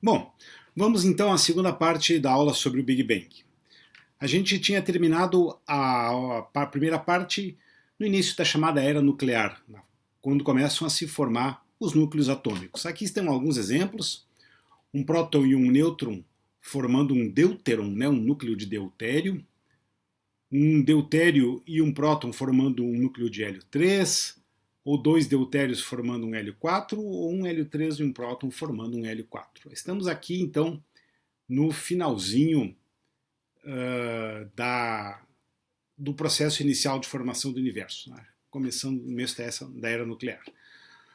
Bom, vamos então à segunda parte da aula sobre o Big Bang. A gente tinha terminado a primeira parte no início da chamada era nuclear, quando começam a se formar os núcleos atômicos. Aqui estão alguns exemplos: um próton e um nêutron formando um deuteron, um núcleo de deutério, um deutério e um próton formando um núcleo de hélio 3, ou dois deutérios formando um hélio 4, ou um hélio 3 e um próton formando um hélio 4. Estamos aqui, então, no finalzinho do processo inicial de formação do universo, né? Começando no começo da era nuclear. Ou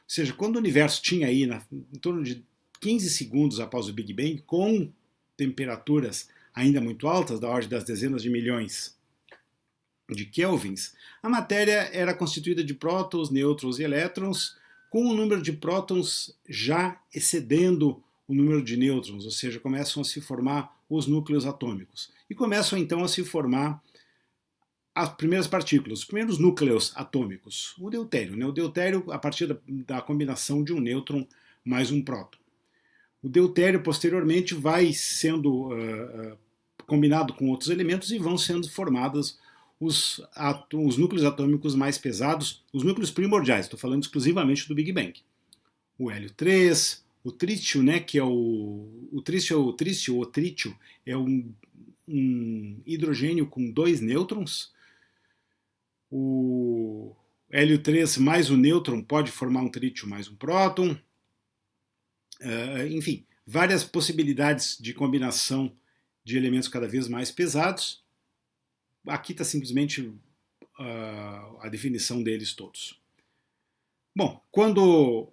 seja, quando o universo tinha aí em torno de 15 segundos após o Big Bang, com temperaturas ainda muito altas, da ordem das dezenas de milhões de kelvins, a matéria era constituída de prótons, nêutrons e elétrons, com o número de prótons já excedendo o número de nêutrons, ou seja, começam a se formar os núcleos atômicos. E começam então a se formar as primeiras partículas, os primeiros núcleos atômicos. O deutério, O deutério a partir da combinação de um nêutron mais um próton. O deutério posteriormente vai sendo combinado com outros elementos e vão sendo formados os núcleos atômicos mais pesados, os núcleos primordiais, estou falando exclusivamente do Big Bang. O hélio 3, o trítio, que é o trítio é um hidrogênio com dois nêutrons. O hélio 3 mais o nêutron pode formar um trítio mais um próton. Enfim, várias possibilidades de combinação de elementos cada vez mais pesados. Aqui está simplesmente a definição deles todos. Bom, quando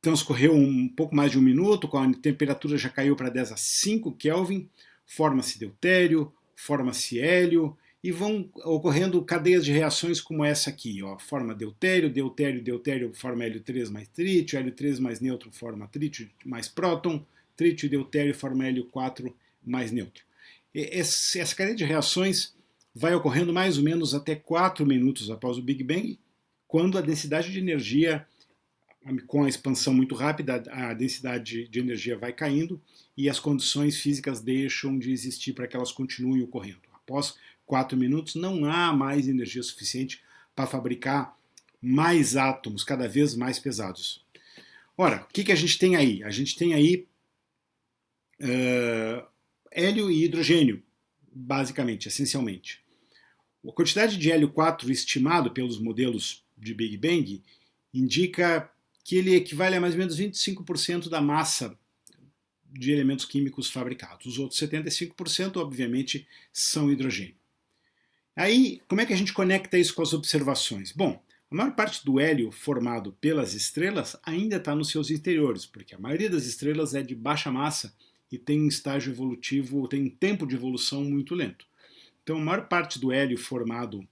transcorreu um pouco mais de um minuto, quando a temperatura já caiu para 10 a 5 Kelvin, forma-se deutério, forma-se hélio, e vão ocorrendo cadeias de reações como essa aqui. Forma deutério, deutério forma hélio 3 mais trítio, hélio 3 mais nêutron forma trítio mais próton, trítio e deutério forma hélio 4 mais nêutron. Essa cadeia de reações vai ocorrendo mais ou menos até 4 minutos após o Big Bang, quando a densidade de energia, com a expansão muito rápida, a densidade de energia vai caindo e as condições físicas deixam de existir para que elas continuem ocorrendo. Após 4 minutos, não há mais energia suficiente para fabricar mais átomos cada vez mais pesados. Ora, o que a gente tem aí? A gente tem aí hélio e hidrogênio, basicamente, essencialmente. A quantidade de hélio 4 estimado pelos modelos de Big Bang indica que ele equivale a mais ou menos 25% da massa de elementos químicos fabricados. Os outros 75%, obviamente, são hidrogênio. Aí, como é que a gente conecta isso com as observações? Bom, a maior parte do hélio formado pelas estrelas ainda está nos seus interiores, porque a maioria das estrelas é de baixa massa e tem um estágio evolutivo, tem um tempo de evolução muito lento. Então, a maior parte do hélio formado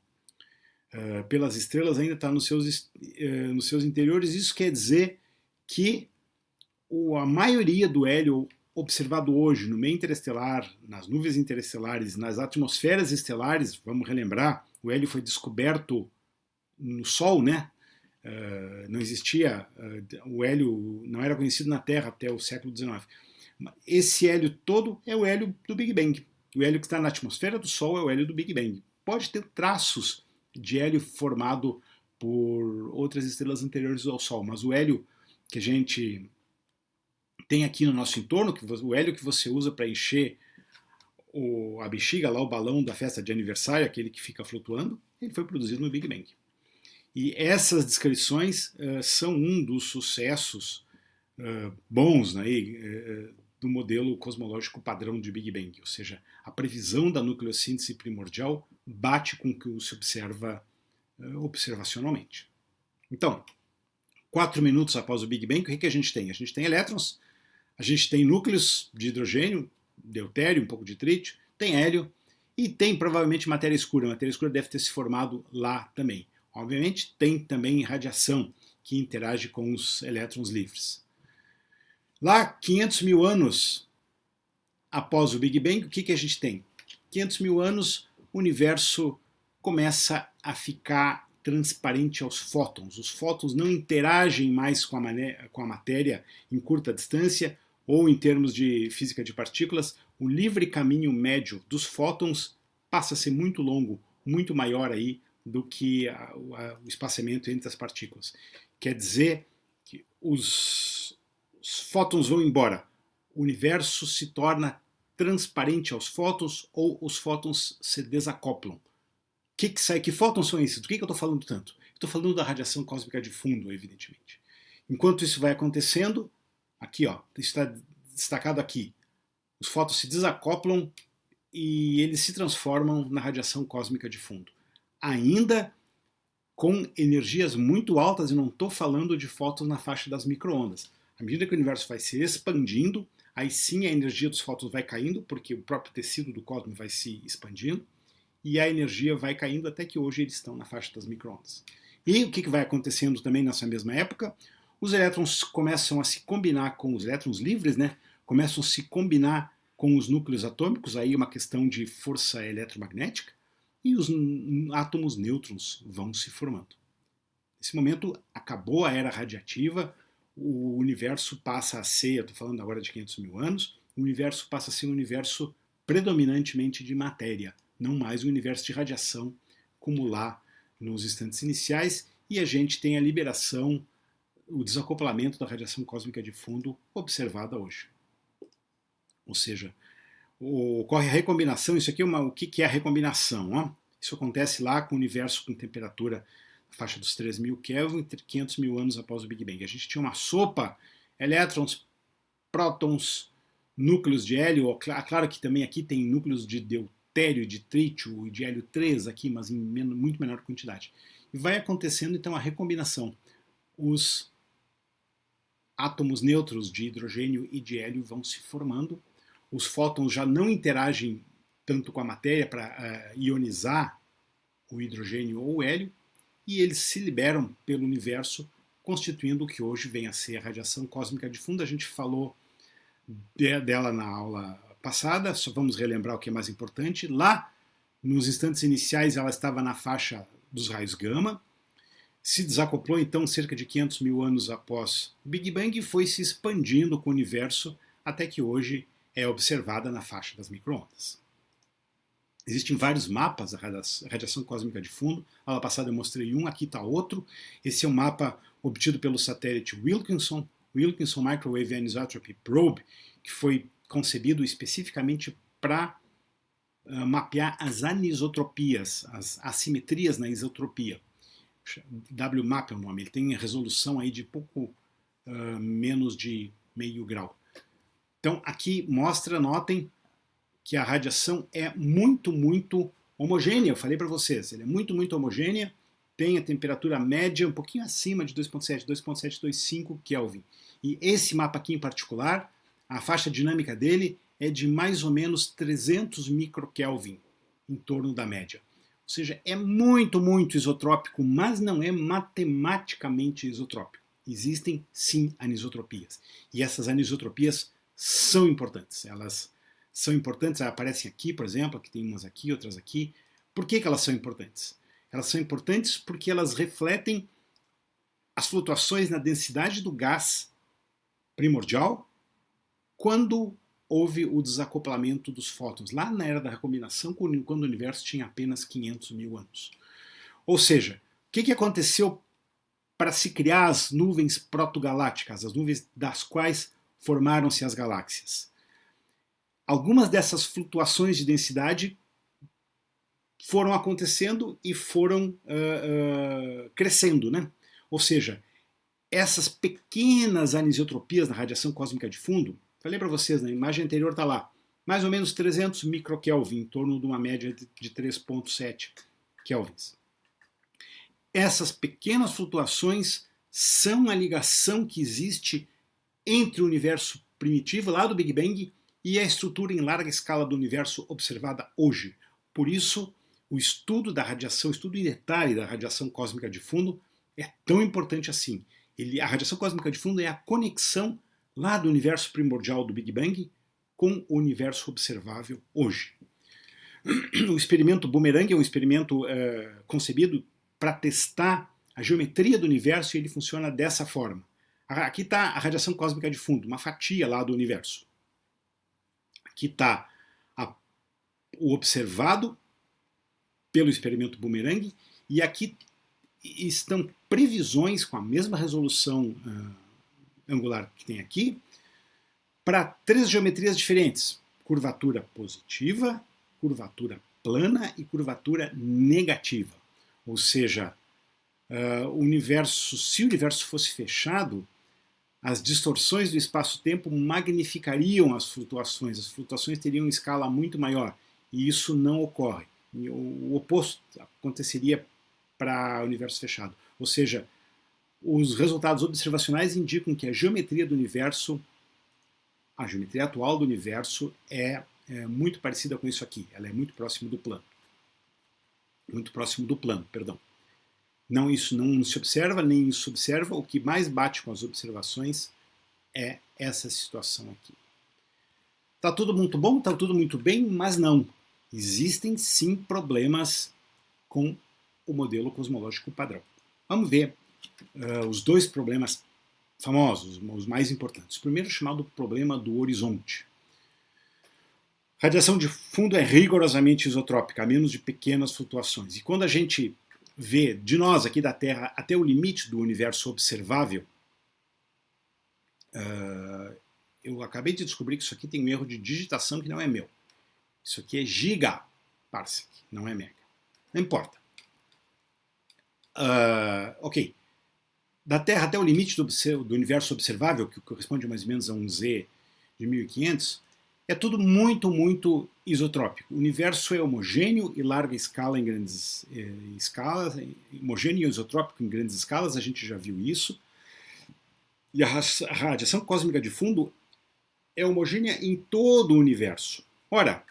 pelas estrelas ainda está nos seus interiores. Isso quer dizer que a maioria do hélio observado hoje no meio interestelar, nas nuvens interestelares, nas atmosferas estelares, vamos relembrar, o hélio foi descoberto no Sol, não existia, o hélio não era conhecido na Terra até o século XIX. Esse hélio todo é o hélio do Big Bang. O hélio que está na atmosfera do Sol é o hélio do Big Bang. Pode ter traços de hélio formado por outras estrelas anteriores ao Sol, mas o hélio que a gente tem aqui no nosso entorno, o hélio que você usa para encher a bexiga, lá o balão da festa de aniversário, aquele que fica flutuando, ele foi produzido no Big Bang. E essas descrições são um dos sucessos bons do modelo cosmológico padrão de Big Bang, ou seja, a previsão da nucleossíntese primordial bate com o que se observa observacionalmente. Então, 4 minutos após o Big Bang, o que a gente tem? A gente tem elétrons, a gente tem núcleos de hidrogênio, deutério, um pouco de trítio, tem hélio e tem provavelmente matéria escura. A matéria escura deve ter se formado lá também. Obviamente tem também radiação que interage com os elétrons livres. Lá, 500 mil anos após o Big Bang, o que a gente tem? 500 mil anos, o universo começa a ficar transparente aos fótons. Os fótons não interagem mais com a matéria em curta distância. ou em termos de física de partículas, o livre caminho médio dos fótons passa a ser muito longo, muito maior aí do que o espaçamento entre as partículas. Quer dizer que os fótons vão embora, o universo se torna transparente aos fótons ou os fótons se desacoplam. Que fótons são esses? Do que eu estou falando tanto? Estou falando da radiação cósmica de fundo, evidentemente. Enquanto isso vai acontecendo, aqui ó, está destacado aqui, os fótons se desacoplam e eles se transformam na radiação cósmica de fundo. Ainda com energias muito altas, e não estou falando de fótons na faixa das micro-ondas. À medida que o universo vai se expandindo, aí sim a energia dos fótons vai caindo, porque o próprio tecido do cosmos vai se expandindo, e a energia vai caindo até que hoje eles estão na faixa das micro-ondas. E o que vai acontecendo também nessa mesma época? Os elétrons começam a se combinar com os elétrons livres, né? Começam a se combinar com os núcleos atômicos, aí uma questão de força eletromagnética, e os átomos nêutrons vão se formando. Nesse momento acabou a era radiativa, o universo passa a ser, eu estou falando agora de 500 mil anos, o universo passa a ser um universo predominantemente de matéria, não mais um universo de radiação como lá nos instantes iniciais, e a gente tem a liberação, o desacoplamento da radiação cósmica de fundo observada hoje. Ou seja, ocorre a recombinação, isso aqui é o que é a recombinação? Ó? Isso acontece lá com o universo com temperatura na faixa dos 3.000 Kelvin, 500 mil anos após o Big Bang. A gente tinha uma sopa, elétrons, prótons, núcleos de hélio, claro que também aqui tem núcleos de deutério, de trítio e de hélio 3 aqui, mas em muito menor quantidade. E vai acontecendo então a recombinação. Os átomos neutros de hidrogênio e de hélio vão se formando, os fótons já não interagem tanto com a matéria para ionizar o hidrogênio ou o hélio, e eles se liberam pelo universo, constituindo o que hoje vem a ser a radiação cósmica de fundo. A gente falou dela na aula passada, só vamos relembrar o que é mais importante. Lá, nos instantes iniciais, ela estava na faixa dos raios gama, se desacoplou então cerca de 500 mil anos após o Big Bang e foi se expandindo com o universo até que hoje é observada na faixa das micro-ondas. Existem vários mapas da radiação cósmica de fundo. A aula passada eu mostrei um, aqui está outro. Esse é um mapa obtido pelo satélite Wilkinson Microwave Anisotropy Probe, que foi concebido especificamente para mapear as anisotropias, as assimetrias na isotropia. WMAP é o nome, ele tem resolução aí de pouco menos de meio grau. Então aqui mostra, notem, que a radiação é muito, muito homogênea, eu falei para vocês, ela é muito, muito homogênea, tem a temperatura média um pouquinho acima de 2.725 Kelvin. E esse mapa aqui em particular, a faixa dinâmica dele é de mais ou menos 300 microkelvin, em torno da média. Ou seja, é muito, muito isotrópico, mas não é matematicamente isotrópico. Existem, sim, anisotropias. E essas anisotropias são importantes. Elas são importantes, aparecem aqui, por exemplo, aqui tem umas aqui, outras aqui. Por que elas são importantes? Elas são importantes porque elas refletem as flutuações na densidade do gás primordial quando houve o desacoplamento dos fótons, lá na era da recombinação, quando o universo tinha apenas 500 mil anos. Ou seja, o que aconteceu para se criar as nuvens protogalácticas, as nuvens das quais formaram-se as galáxias? Algumas dessas flutuações de densidade foram acontecendo e foram crescendo, né? Ou seja, essas pequenas anisotropias na radiação cósmica de fundo, falei para vocês, na imagem anterior está lá, mais ou menos 300 microkelvin, em torno de uma média de 3,7 kelvins. Essas pequenas flutuações são a ligação que existe entre o universo primitivo, lá do Big Bang, e a estrutura em larga escala do universo observada hoje. Por isso, o estudo da radiação, o estudo em detalhe da radiação cósmica de fundo é tão importante assim. A radiação cósmica de fundo é a conexão lá do universo primordial do Big Bang com o universo observável hoje. O experimento Boomerang é um experimento concebido para testar a geometria do universo e ele funciona dessa forma. Aqui está a radiação cósmica de fundo, uma fatia lá do universo. Aqui está o observado pelo experimento Boomerang, e aqui estão previsões com a mesma resolução angular que tem aqui, para 3 geometrias diferentes: curvatura positiva, curvatura plana e curvatura negativa. Ou seja, se o universo fosse fechado, as distorções do espaço-tempo magnificariam as flutuações teriam escala muito maior, e isso não ocorre. O oposto aconteceria para o universo fechado. Ou seja, os resultados observacionais indicam que a geometria do universo, a geometria atual do universo é muito parecida com isso aqui. Ela é muito próxima do plano. Perdão. Não, isso não se observa, nem isso se observa. O que mais bate com as observações é essa situação aqui. Tá tudo muito bom, tá tudo muito bem, mas não. Existem sim problemas com o modelo cosmológico padrão. Vamos ver os 2 problemas famosos, os mais importantes. O primeiro, chamado problema do horizonte. Radiação de fundo é rigorosamente isotrópica, a menos de pequenas flutuações. E quando a gente vê de nós aqui da Terra até o limite do universo observável, eu acabei de descobrir que isso aqui tem um erro de digitação que não é meu. Isso aqui é gigaparsec, não é mega. Não importa. Ok. Da Terra até o limite do universo observável, que corresponde mais ou menos a um Z de 1500, é tudo muito, muito isotrópico. O universo é homogêneo e larga escala em grandes escalas, homogêneo e isotrópico em grandes escalas, a gente já viu isso. E a radiação cósmica de fundo é homogênea em todo o universo. Ora,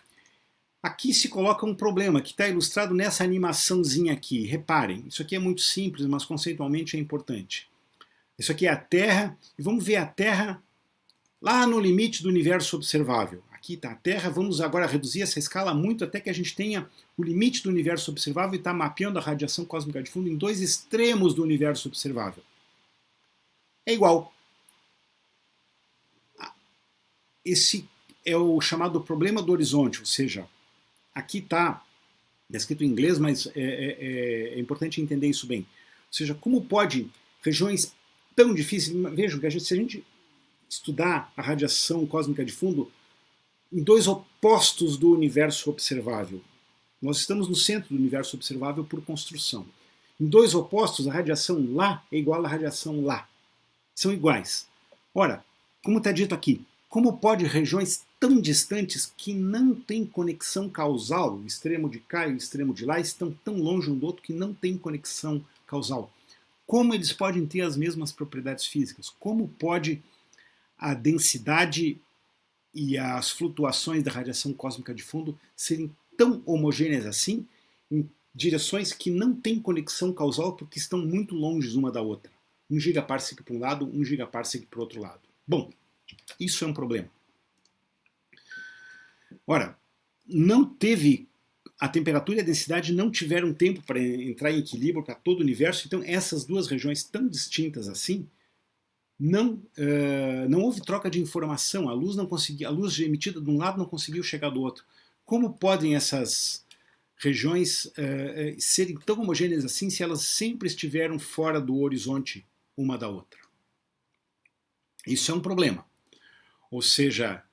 aqui se coloca um problema que está ilustrado nessa animaçãozinha aqui. Reparem, isso aqui é muito simples, mas conceitualmente é importante. Isso aqui é a Terra, e vamos ver a Terra lá no limite do universo observável. Aqui está a Terra, vamos agora reduzir essa escala muito até que a gente tenha o limite do universo observável e está mapeando a radiação cósmica de fundo em 2 extremos do universo observável. É igual. Esse é o chamado problema do horizonte, ou seja, aqui está escrito em inglês, mas é importante entender isso bem. Ou seja, como pode regiões tão difíceis... Vejam que se a gente estudar a radiação cósmica de fundo em 2 opostos do universo observável, nós estamos no centro do universo observável por construção. Em 2 opostos, a radiação lá é igual à radiação lá. São iguais. Ora, como está dito aqui, como pode regiões tão distantes que não têm conexão causal, o extremo de cá e o extremo de lá estão tão longe um do outro que não tem conexão causal? Como eles podem ter as mesmas propriedades físicas? Como pode a densidade e as flutuações da radiação cósmica de fundo serem tão homogêneas assim, em direções que não têm conexão causal porque estão muito longe uma da outra? 1 gigaparsec para um lado, 1 gigaparsec para o outro lado. Bom, isso é um problema. Ora, a temperatura e a densidade não tiveram tempo para entrar em equilíbrio para todo o universo, então essas 2 regiões tão distintas assim, não houve troca de informação, a luz emitida de um lado não conseguiu chegar do outro. Como podem essas regiões serem tão homogêneas assim se elas sempre estiveram fora do horizonte uma da outra? Isso é um problema. Ou seja,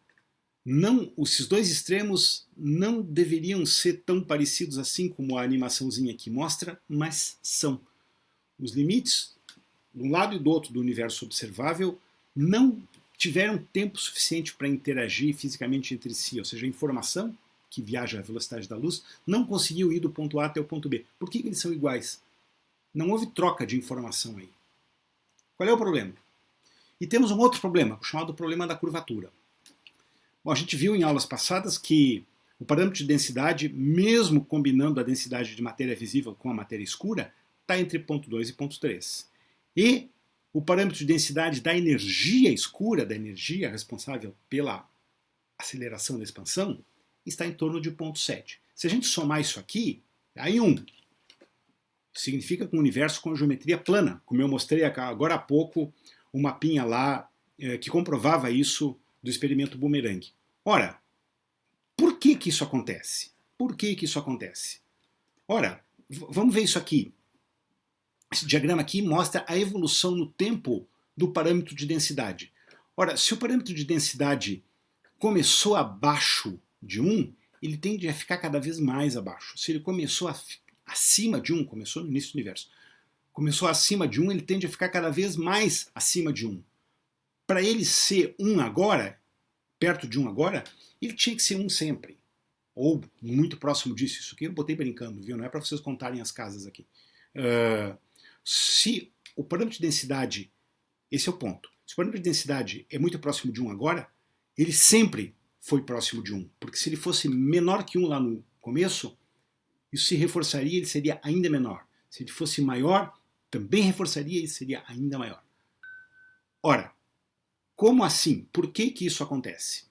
esses 2 extremos não deveriam ser tão parecidos assim como a animaçãozinha aqui mostra, mas são. Os limites, de um lado e do outro do universo observável, não tiveram tempo suficiente para interagir fisicamente entre si, ou seja, a informação que viaja à velocidade da luz não conseguiu ir do ponto A até o ponto B. Por que eles são iguais? Não houve troca de informação aí. Qual é o problema? E temos um outro problema, chamado problema da curvatura. Bom, a gente viu em aulas passadas que o parâmetro de densidade, mesmo combinando a densidade de matéria visível com a matéria escura, está entre ponto 2 e ponto 3. E o parâmetro de densidade da energia escura, da energia responsável pela aceleração da expansão, está em torno de ponto 7. Se a gente somar isso aqui, aí 1. Significa que um universo com geometria plana, como eu mostrei agora há pouco, um mapinha lá que comprovava isso do experimento Boomerang. Ora, por que que isso acontece? Por que que isso acontece? Ora, vamos ver isso aqui. Esse diagrama aqui mostra a evolução no tempo do parâmetro de densidade. Ora, se o parâmetro de densidade começou abaixo de 1, ele tende a ficar cada vez mais abaixo. Se ele começou acima de 1, começou no início do universo, começou acima de 1, ele tende a ficar cada vez mais acima de 1. Para ele ser 1 agora, perto de 1 agora, ele tinha que ser 1 sempre. Ou muito próximo disso. Isso aqui eu botei brincando, viu? Não é para vocês contarem as casas aqui. Se o parâmetro de densidade, esse é o ponto, se o parâmetro de densidade é muito próximo de 1 agora, ele sempre foi próximo de 1, porque se ele fosse menor que 1 lá no começo, isso se reforçaria, ele seria ainda menor. Se ele fosse maior, também reforçaria, ele seria ainda maior. Ora, como assim? Por que que isso acontece?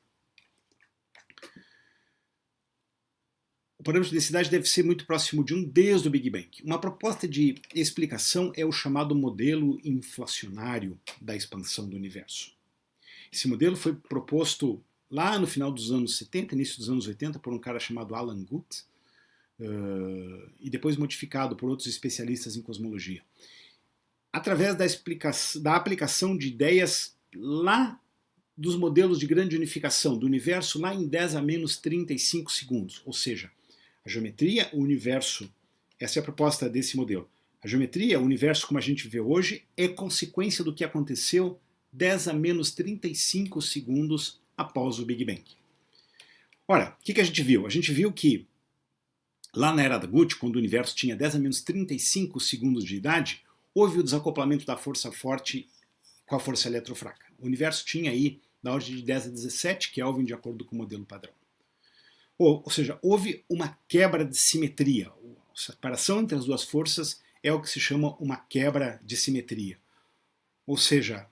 O parâmetro de densidade deve ser muito próximo de 1 desde o Big Bang. Uma proposta de explicação é o chamado modelo inflacionário da expansão do universo. Esse modelo foi proposto lá no final dos anos 70, início dos anos 80, por um cara chamado Alan Guth, e depois modificado por outros especialistas em cosmologia. Através da aplicação de ideias lá dos modelos de grande unificação do universo lá em 10 a menos 35 segundos, ou seja, a geometria, o universo, essa é a proposta desse modelo. A geometria, o universo como a gente vê hoje, é consequência do que aconteceu 10 a menos 35 segundos após o Big Bang. Ora, o que a gente viu? A gente viu que lá na era da Guth, quando o universo tinha 10 a menos 35 segundos de idade, houve o desacoplamento da força forte com a força eletrofraca. O universo tinha aí da ordem de 10 a 17 Kelvin, de acordo com o modelo padrão. Ou seja, houve uma quebra de simetria. A separação entre as duas forças é o que se chama uma quebra de simetria. Ou seja,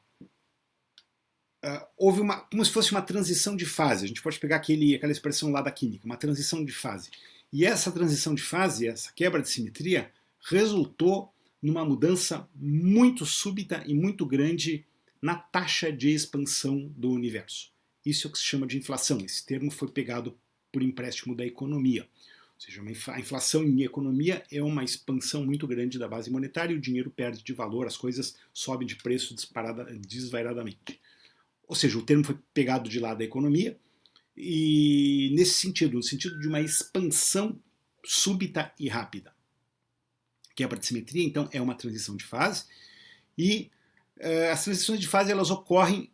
houve como se fosse uma transição de fase. A gente pode pegar aquela expressão lá da química, uma transição de fase. E essa transição de fase, essa quebra de simetria, resultou numa mudança muito súbita e muito grande na taxa de expansão do universo. Isso é o que se chama de inflação. Esse termo foi pegado por empréstimo da economia. Ou seja, a inflação em economia é uma expansão muito grande da base monetária e o dinheiro perde de valor, as coisas sobem de preço desvairadamente. Ou seja, o termo foi pegado de lá da economia e nesse sentido, no sentido de uma expansão súbita e rápida. Quebra de simetria, então, é uma transição de fase e as transições de fase elas ocorrem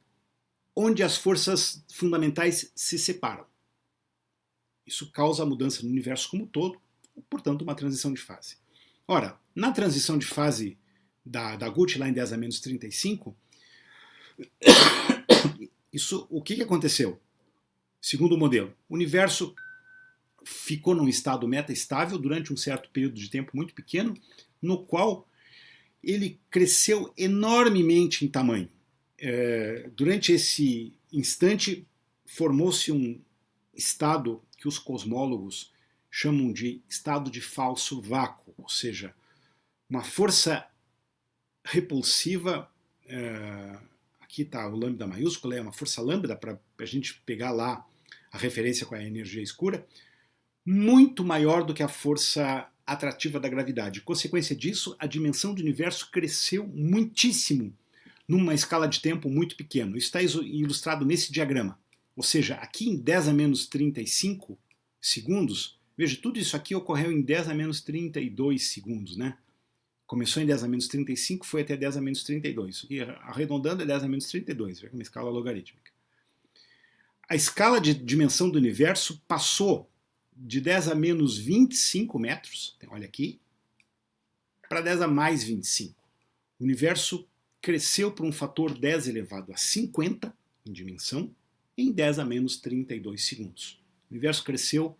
onde as forças fundamentais se separam. Isso causa a mudança no universo como um todo, portanto, uma transição de fase. Ora, na transição de fase da Guth, lá em 10 a menos 35, o que aconteceu? Segundo o modelo, o universo ficou num estado meta-estável durante um certo período de tempo muito pequeno, no qual ele cresceu enormemente em tamanho. Durante esse instante, formou-se um estado que os cosmólogos chamam de estado de falso vácuo, ou seja, uma força repulsiva, aqui está o lambda maiúsculo, é uma força lambda, para a gente pegar lá a referência com a energia escura, muito maior do que a força atrativa da gravidade. Consequência disso, a dimensão do universo cresceu muitíssimo numa escala de tempo muito pequena. Isso está ilustrado nesse diagrama. Ou seja, aqui em 10 a menos 35 segundos, veja, tudo isso aqui ocorreu em 10 a menos 32 segundos, né? Começou em 10 a menos 35, foi até 10 a menos 32. Isso aqui, arredondando, é 10 a menos 32, veja, uma escala logarítmica. A escala de dimensão do universo passou de 10 a menos 25 metros, olha aqui, para 10 a mais 25. O universo cresceu por um fator 10 elevado a 50 em dimensão, em 10 a menos 32 segundos. O universo cresceu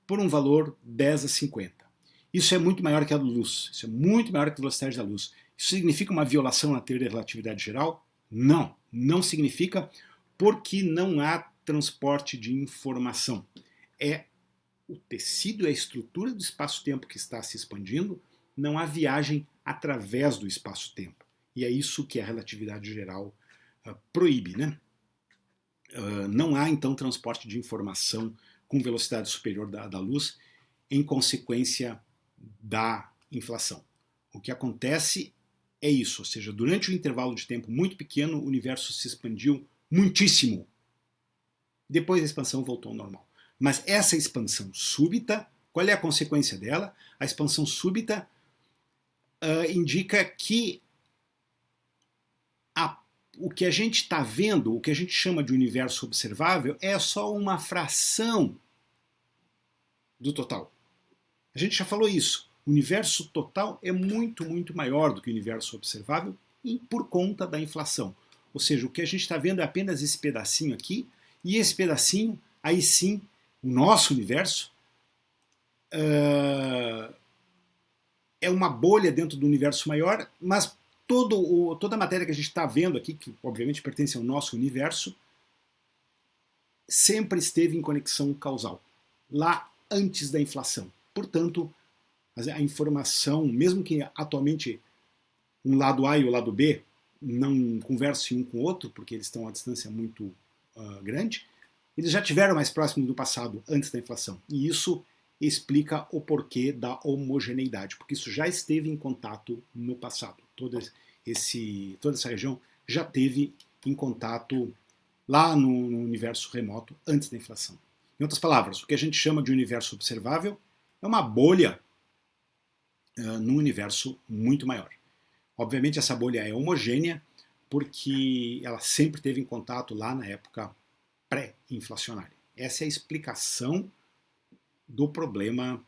por um valor 10 a 50. Isso é muito maior que a luz. Isso é muito maior que a velocidade da luz. Isso significa uma violação na teoria da relatividade geral? Não. Não significa, porque não há transporte de informação. É o tecido e a estrutura do espaço-tempo que está se expandindo, não há viagem através do espaço-tempo. E é isso que a relatividade geral proíbe, né? Não há, então, transporte de informação com velocidade superior da luz em consequência da inflação. O que acontece é isso, ou seja, durante um intervalo de tempo muito pequeno, o universo se expandiu muitíssimo. Depois a expansão voltou ao normal. Mas essa expansão súbita, qual é a consequência dela? A expansão súbita indica que o que a gente está vendo, o que a gente chama de universo observável, é só uma fração do total. A gente já falou isso. O universo total é muito, muito maior do que o universo observável e por conta da inflação. Ou seja, o que a gente está vendo é apenas esse pedacinho aqui, e esse pedacinho, aí sim, o nosso universo, é uma bolha dentro do universo maior, mas toda a matéria que a gente está vendo aqui, que obviamente pertence ao nosso universo, sempre esteve em conexão causal, lá antes da inflação. Portanto, a informação, mesmo que atualmente um lado A e o lado B não conversem um com o outro, porque eles estão a distância muito grande, eles já tiveram mais próximos do passado, antes da inflação. E isso explica o porquê da homogeneidade, porque isso já esteve em contato no passado. Toda essa região já teve em contato lá no universo remoto, antes da inflação. Em outras palavras, o que a gente chama de universo observável é uma bolha num universo muito maior. Obviamente essa bolha é homogênea, porque ela sempre esteve em contato lá na época pré-inflacionária. Essa é a explicação do problema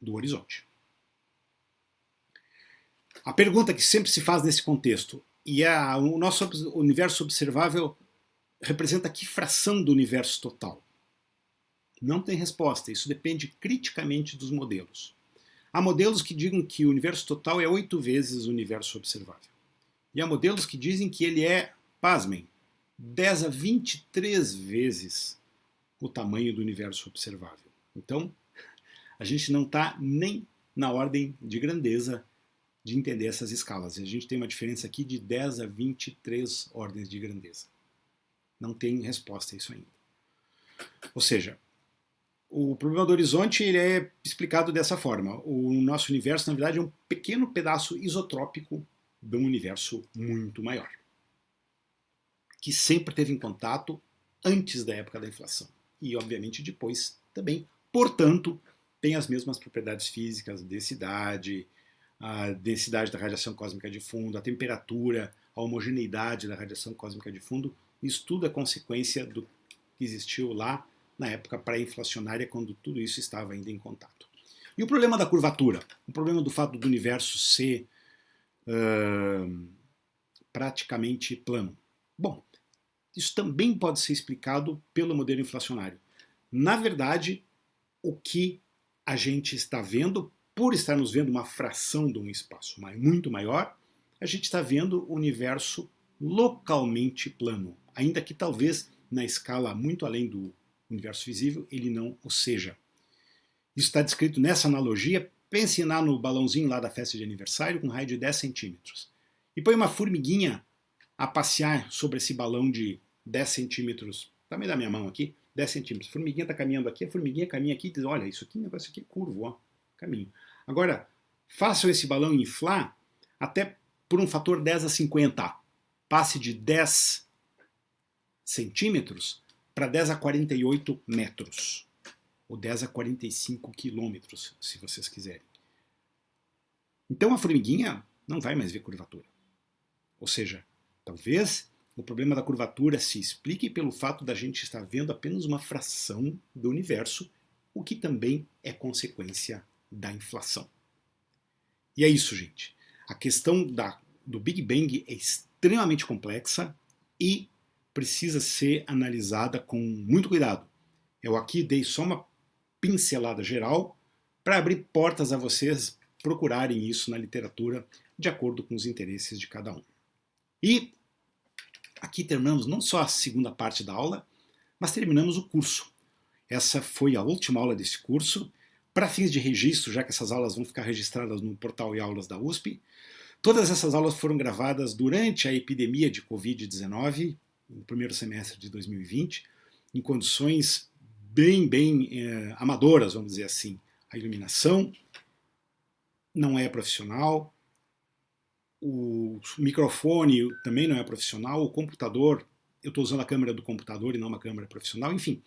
do horizonte. A pergunta que sempre se faz nesse contexto, o nosso universo observável representa que fração do universo total? Não tem resposta, isso depende criticamente dos modelos. Há modelos que digam que o universo total é 8 vezes o universo observável. E há modelos que dizem que ele é, pasmem, 10 a 23 vezes o tamanho do universo observável. Então, a gente não está nem na ordem de grandeza de entender essas escalas. A gente tem uma diferença aqui de 10 a 23 ordens de grandeza. Não tem resposta a isso ainda. Ou seja, o problema do horizonte ele é explicado dessa forma. O nosso universo, na verdade, é um pequeno pedaço isotrópico de um universo muito maior, que sempre teve em contato antes da época da inflação. E, obviamente, depois também. Portanto, tem as mesmas propriedades físicas, densidade, a densidade da radiação cósmica de fundo, a temperatura, a homogeneidade da radiação cósmica de fundo. Isso tudo é consequência do que existiu lá na época pré-inflacionária, quando tudo isso estava ainda em contato. E o problema da curvatura? O problema do fato do universo ser praticamente plano? Bom, isso também pode ser explicado pelo modelo inflacionário. Na verdade, o que a gente está vendo, por estarmos vendo uma fração de um espaço muito maior, a gente está vendo o universo localmente plano, ainda que talvez na escala muito além do universo visível ele não o seja. Isso está descrito nessa analogia. Pense lá no balãozinho lá da festa de aniversário com raio de 10 centímetros. E põe uma formiguinha a passear sobre esse balão de 10 centímetros, tamanho da minha mão aqui, 10 centímetros. A formiguinha está caminhando aqui, a formiguinha caminha aqui e diz, olha, isso aqui, negócio aqui é curvo, ó, caminho. Agora, façam esse balão inflar até por um fator 10 a 50. Passe de 10 centímetros para 10 a 48 metros. Ou 10 a 45 quilômetros, se vocês quiserem. Então a formiguinha não vai mais ver curvatura. Ou seja, talvez o problema da curvatura se explique pelo fato da gente estar vendo apenas uma fração do universo, o que também é consequência da inflação. E é isso, gente. A questão do Big Bang é extremamente complexa e precisa ser analisada com muito cuidado. Eu aqui dei só uma pincelada geral para abrir portas a vocês procurarem isso na literatura de acordo com os interesses de cada um. E aqui terminamos não só a segunda parte da aula, mas terminamos o curso. Essa foi a última aula desse curso. Para fins de registro, já que essas aulas vão ficar registradas no portal e aulas da USP, Todas essas aulas foram gravadas durante a epidemia de Covid-19, no primeiro semestre de 2020, em condições bem amadoras, vamos dizer assim. A iluminação não é profissional, o microfone também não é profissional, o computador, eu estou usando a câmera do computador e não uma câmera profissional, enfim.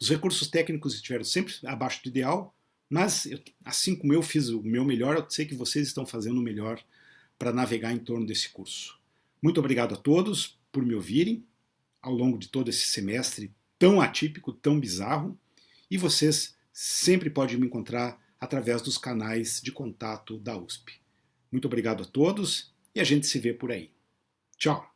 Os recursos técnicos estiveram sempre abaixo do ideal, mas assim como eu fiz o meu melhor, eu sei que vocês estão fazendo o melhor para navegar em torno desse curso. Muito obrigado a todos por me ouvirem ao longo de todo esse semestre tão atípico, tão bizarro, e vocês sempre podem me encontrar através dos canais de contato da USP. Muito obrigado a todos e a gente se vê por aí. Tchau!